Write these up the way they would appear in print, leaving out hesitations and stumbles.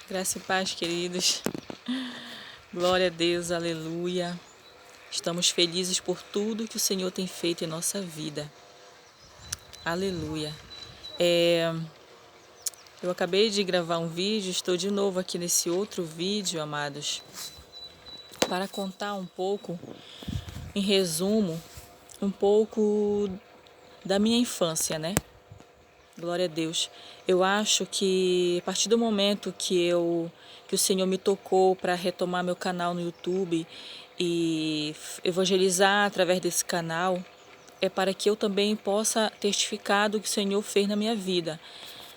Graça e paz, queridos. Glória a Deus, aleluia. Estamos felizes por tudo que o Senhor tem feito em nossa vida. Aleluia. Eu acabei de gravar um vídeo, estou de novo aqui nesse outro vídeo, amados, para contar um pouco, em resumo, um pouco da minha infância, né? Glória a Deus. Eu acho que a partir do momento que o Senhor me tocou para retomar meu canal no YouTube e evangelizar através desse canal, é para que eu também possa testificar do que o Senhor fez na minha vida,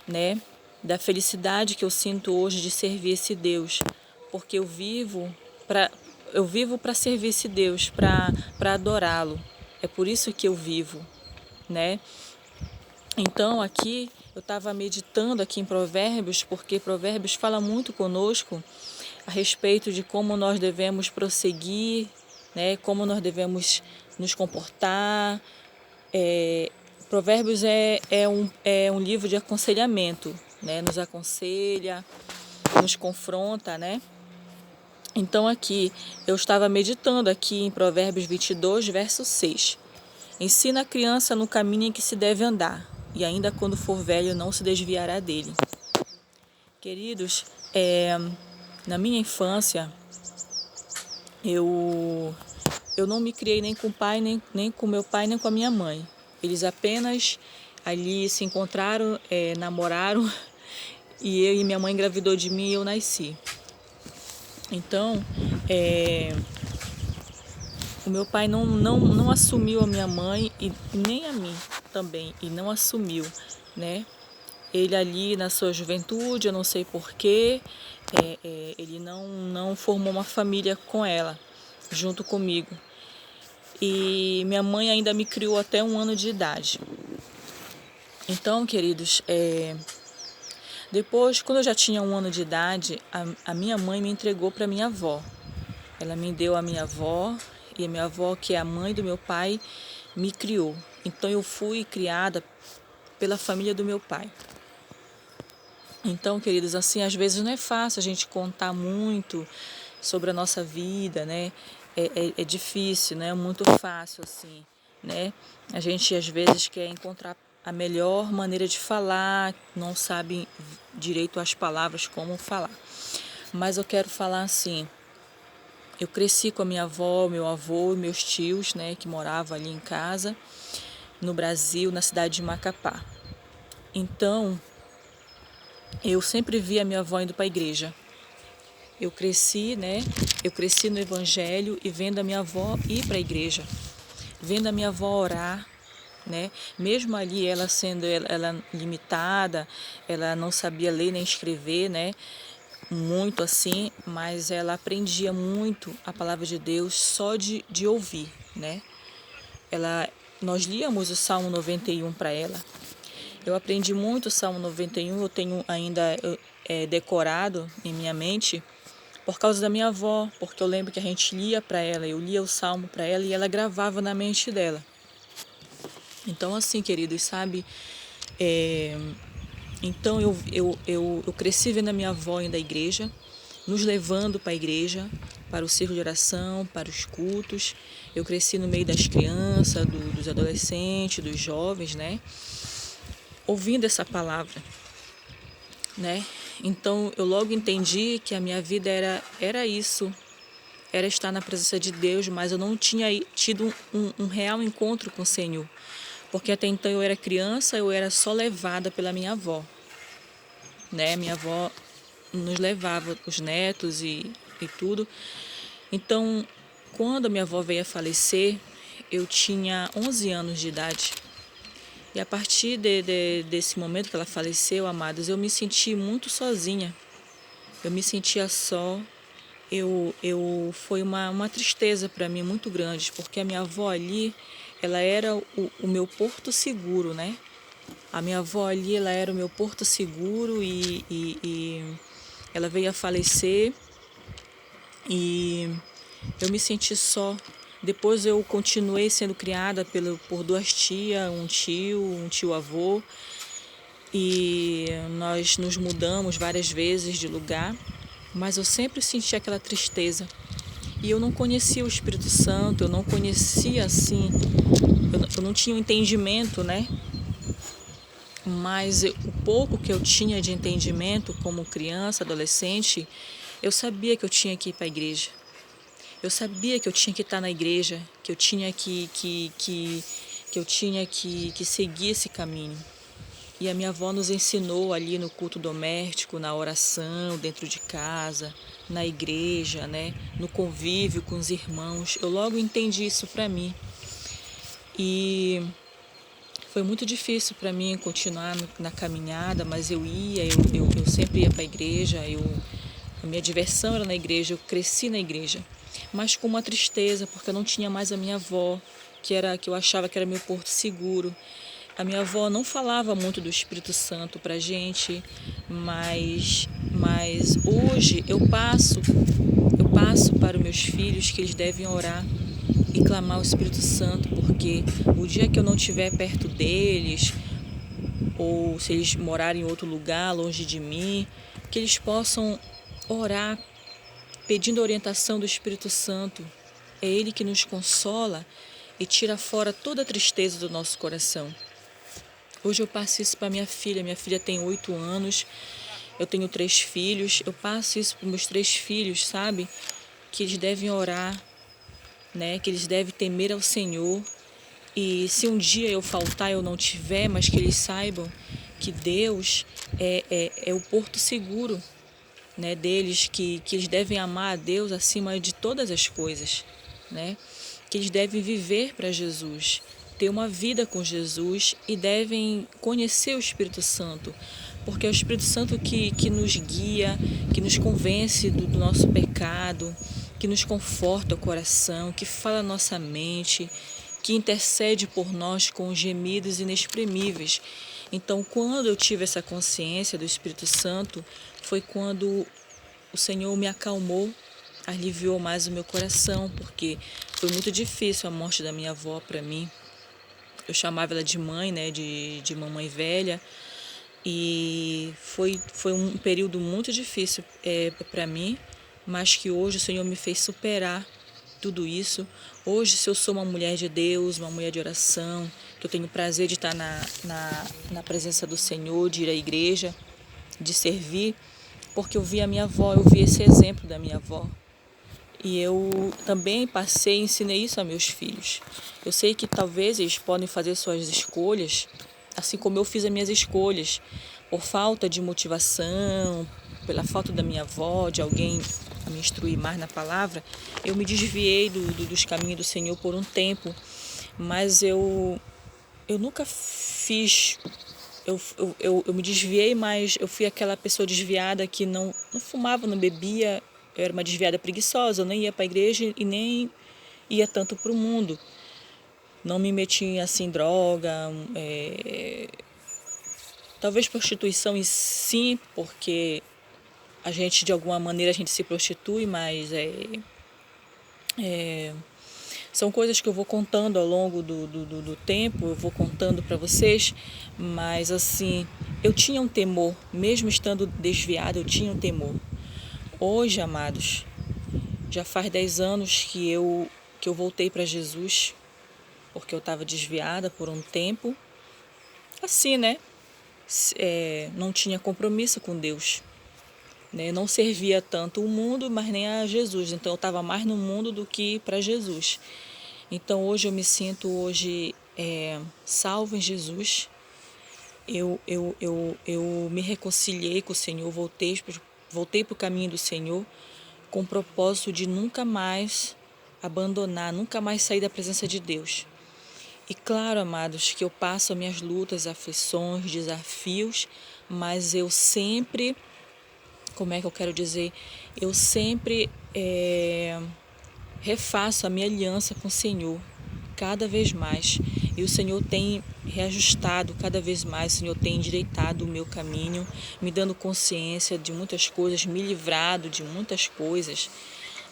né? Da felicidade que eu sinto hoje de servir esse Deus, porque para eu vivo para servir esse Deus, para adorá-lo. É por isso que eu vivo, né? Então aqui eu estava meditando aqui em Provérbios, porque Provérbios fala muito conosco a respeito de como nós devemos prosseguir, né? Como nós devemos nos comportar. Provérbios é um livro de aconselhamento, né? Nos aconselha, nos confronta, né? Então aqui eu estava meditando aqui em Provérbios 22, verso 6. Ensina a criança no caminho em que se deve andar, e ainda quando for velho não se desviará dele. Queridos, na minha infância, eu não me criei nem com o pai, nem com meu pai, nem com a minha mãe. Eles apenas ali se encontraram, namoraram, e eu e minha mãe engravidou de mim e eu nasci. Então, o meu pai não assumiu a minha mãe e nem a mim também, e não assumiu, né? Ele ali na sua juventude, eu não sei porquê, ele não formou uma família com ela, junto comigo. E minha mãe ainda me criou até 1 ano de idade. Então, queridos, depois, quando eu já tinha 1 ano de idade, a minha mãe me entregou para minha avó. Ela me deu a minha avó, e a minha avó, que é a mãe do meu pai, me criou. Então eu fui criada pela família do meu pai. Então, queridos, assim, às vezes não é fácil a gente contar muito sobre a nossa vida, né? É difícil, né? É muito fácil, assim, né? A gente, às vezes, quer encontrar a melhor maneira de falar, não sabe direito as palavras, como falar. Mas eu quero falar assim, eu cresci com a minha avó, meu avô e meus tios, né? Que moravam ali em casa, no Brasil, na cidade de Macapá. Então, eu sempre vi a minha avó indo para a igreja. Eu cresci, né? Eu cresci no evangelho e vendo a minha avó ir para a igreja, vendo a minha avó orar, né? Mesmo ali ela sendo ela limitada, ela não sabia ler nem escrever, né? Muito assim, mas ela aprendia muito a palavra de Deus só de ouvir, né? Nós líamos o Salmo 91 para ela. Eu aprendi muito o Salmo 91, eu tenho ainda decorado em minha mente por causa da minha avó, porque eu lembro que a gente lia para ela, eu lia o Salmo para ela e ela gravava na mente dela. Então, assim, queridos, sabe? Então, eu cresci vendo a minha avó indo à igreja, nos levando para a igreja, para o círculo de oração, para os cultos. Eu cresci no meio das crianças, dos adolescentes, dos jovens, né? Ouvindo essa palavra, né? Então, eu logo entendi que a minha vida era isso, era estar na presença de Deus, mas eu não tinha tido um real encontro com o Senhor, porque até então eu era criança, eu era só levada pela minha avó, né? Minha avó nos levava, os netos e tudo. Então, quando a minha avó veio a falecer, eu tinha 11 anos de idade. E a partir desse momento que ela faleceu, amados, eu me senti muito sozinha. Eu me sentia só. Foi uma tristeza para mim muito grande, porque a minha avó ali, ela era o meu porto seguro, né? A minha avó ali, ela era o meu porto seguro e ela veio a falecer e eu me senti só. Depois eu continuei sendo criada por 2 tias, um tio avô. e nós nos mudamos várias vezes de lugar, mas eu sempre senti aquela tristeza. E eu não conhecia o Espírito Santo, eu não conhecia assim, eu não tinha um entendimento, né? Mas o pouco que eu tinha de entendimento como criança, adolescente, eu sabia que eu tinha que ir para a igreja. Eu sabia que eu tinha que estar na igreja, que eu tinha que seguir esse caminho. E a minha avó nos ensinou ali no culto doméstico, na oração, dentro de casa, na igreja, né, no convívio com os irmãos. Eu logo entendi isso para mim. E foi muito difícil para mim continuar na caminhada, mas eu sempre ia para a igreja, a minha diversão era na igreja, eu cresci na igreja, mas com uma tristeza, porque eu não tinha mais a minha avó, que eu achava que era meu porto seguro. A minha avó não falava muito do Espírito Santo para a gente, mas hoje eu passo para os meus filhos que eles devem orar e clamar o Espírito Santo, porque o dia que eu não estiver perto deles, ou se eles morarem em outro lugar, longe de mim, que eles possam orar pedindo a orientação do Espírito Santo. É Ele que nos consola e tira fora toda a tristeza do nosso coração. Hoje eu passo isso para minha filha tem 8 anos, eu tenho 3 filhos, eu passo isso para meus 3 filhos, sabe? Que eles devem orar, né? Que eles devem temer ao Senhor. E se um dia eu faltar, eu não tiver, mas que eles saibam que Deus é o porto seguro, né, deles, que eles devem amar a Deus acima de todas as coisas, né? Que eles devem viver para Jesus, ter uma vida com Jesus e devem conhecer o Espírito Santo, porque é o Espírito Santo que nos guia, que nos convence do nosso pecado, que nos conforta o coração, que fala a nossa mente, que intercede por nós com gemidos inexprimíveis. Então, quando eu tive essa consciência do Espírito Santo, foi quando o Senhor me acalmou, aliviou mais o meu coração, porque foi muito difícil a morte da minha avó para mim. Eu chamava ela de mãe, né, de mamãe velha, e foi um período muito difícil para mim, mas que hoje o Senhor me fez superar tudo isso. Hoje, se eu sou uma mulher de Deus, uma mulher de oração, que eu tenho prazer de estar na presença do Senhor, de ir à igreja, de servir, porque eu vi a minha avó, eu vi esse exemplo da minha avó. E eu também passei e ensinei isso a meus filhos. Eu sei que talvez eles podem fazer suas escolhas, assim como eu fiz as minhas escolhas, por falta de motivação, pela falta da minha avó, de alguém a me instruir mais na palavra. Eu me desviei dos caminhos do Senhor por um tempo, mas eu nunca fiz... Eu me desviei, mas eu fui aquela pessoa desviada que não fumava, não bebia. Eu era uma desviada preguiçosa, eu nem ia para a igreja e nem ia tanto para o mundo. Não me metia assim, droga, talvez prostituição em si, porque a gente, de alguma maneira, a gente se prostitui, mas são coisas que eu vou contando ao longo do tempo, eu vou contando para vocês, mas assim, eu tinha um temor, mesmo estando desviada, eu tinha um temor. Hoje, amados, já faz 10 anos que eu voltei para Jesus, porque eu estava desviada por um tempo, assim, né? Não tinha compromisso com Deus, né? Não servia tanto o mundo, mas nem a Jesus, então eu estava mais no mundo do que para Jesus. Então hoje eu me sinto salva em Jesus. Eu me reconciliei com o Senhor, voltei para o caminho do Senhor, com o propósito de nunca mais abandonar, nunca mais sair da presença de Deus. E claro, amados, que eu passo as minhas lutas, aflições, desafios, mas eu sempre, como é que eu quero dizer? Eu sempre refaço a minha aliança com o Senhor, cada vez mais. E o Senhor tem reajustado cada vez mais, o Senhor tem endireitado o meu caminho, me dando consciência de muitas coisas, me livrado de muitas coisas.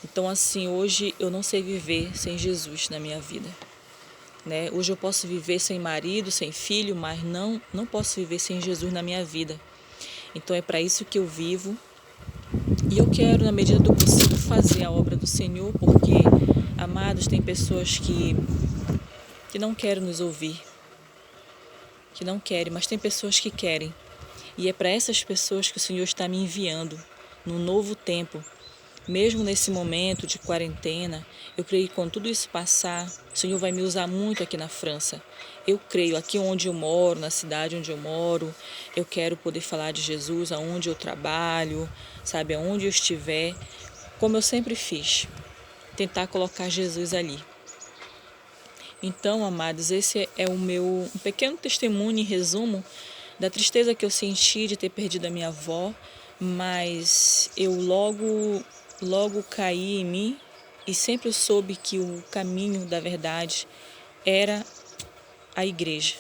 Então, assim, hoje eu não sei viver sem Jesus na minha vida. né? Hoje eu posso viver sem marido, sem filho, mas não posso viver sem Jesus na minha vida. Então é para isso que eu vivo. E eu quero, na medida do possível, fazer a obra do Senhor, porque, amados, tem pessoas que não querem nos ouvir, que não querem, mas tem pessoas que querem. E é para essas pessoas que o Senhor está me enviando, num novo tempo. Mesmo nesse momento de quarentena, eu creio que quando tudo isso passar, o Senhor vai me usar muito aqui na França. Eu creio, aqui onde eu moro, na cidade onde eu moro, eu quero poder falar de Jesus aonde eu trabalho, sabe, aonde eu estiver, como eu sempre fiz, tentar colocar Jesus ali. Então, amados, esse é o meu um pequeno testemunho, em resumo, da tristeza que eu senti de ter perdido a minha avó, mas eu logo caí em mim e sempre soube que o caminho da verdade era a igreja,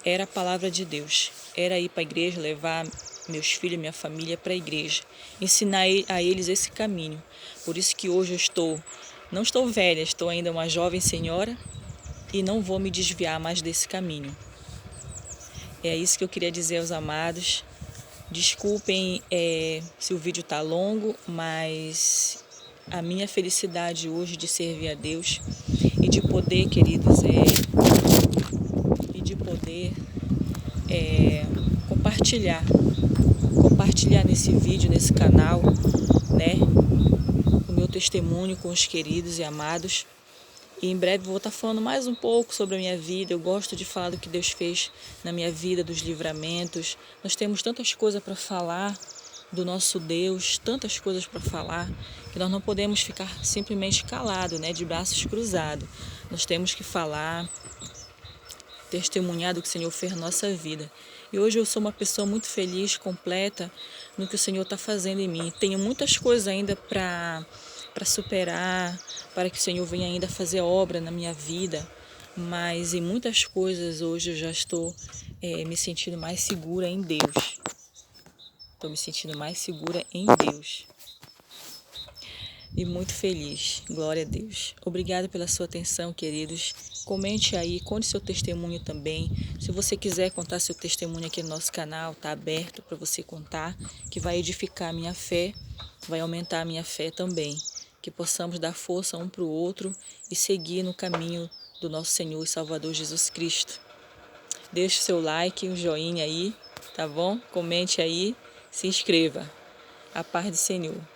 era a palavra de Deus, era ir para a igreja, levar meus filhos e minha família para a igreja, ensinar a eles esse caminho. Por isso que hoje não estou velha, estou ainda uma jovem senhora e não vou me desviar mais desse caminho. É isso que eu queria dizer aos amados. Desculpem se o vídeo está longo, mas a minha felicidade hoje de servir a Deus e de poder, queridos, compartilhar nesse vídeo, nesse canal, né, o meu testemunho com os queridos e amados. E em breve vou estar falando mais um pouco sobre a minha vida. Eu gosto de falar do que Deus fez na minha vida, dos livramentos. Nós temos tantas coisas para falar do nosso Deus, tantas coisas para falar, que nós não podemos ficar simplesmente calados, né, de braços cruzados. Nós temos que falar, testemunhar do que o Senhor fez na nossa vida. E hoje eu sou uma pessoa muito feliz, completa no que o Senhor está fazendo em mim. Tenho muitas coisas ainda para superar, para que o Senhor venha ainda fazer obra na minha vida, mas em muitas coisas hoje eu já estou me sentindo mais segura em Deus. Estou me sentindo mais segura em Deus. E muito feliz. Glória a Deus. Obrigada pela sua atenção, queridos. Comente aí, conte seu testemunho também. Se você quiser contar seu testemunho aqui no nosso canal, está aberto para você contar, que vai edificar a minha fé, vai aumentar a minha fé também. Que possamos dar força um para o outro e seguir no caminho do nosso Senhor e Salvador Jesus Cristo. Deixe seu like, um joinha aí, tá bom? Comente aí, se inscreva. A paz do Senhor.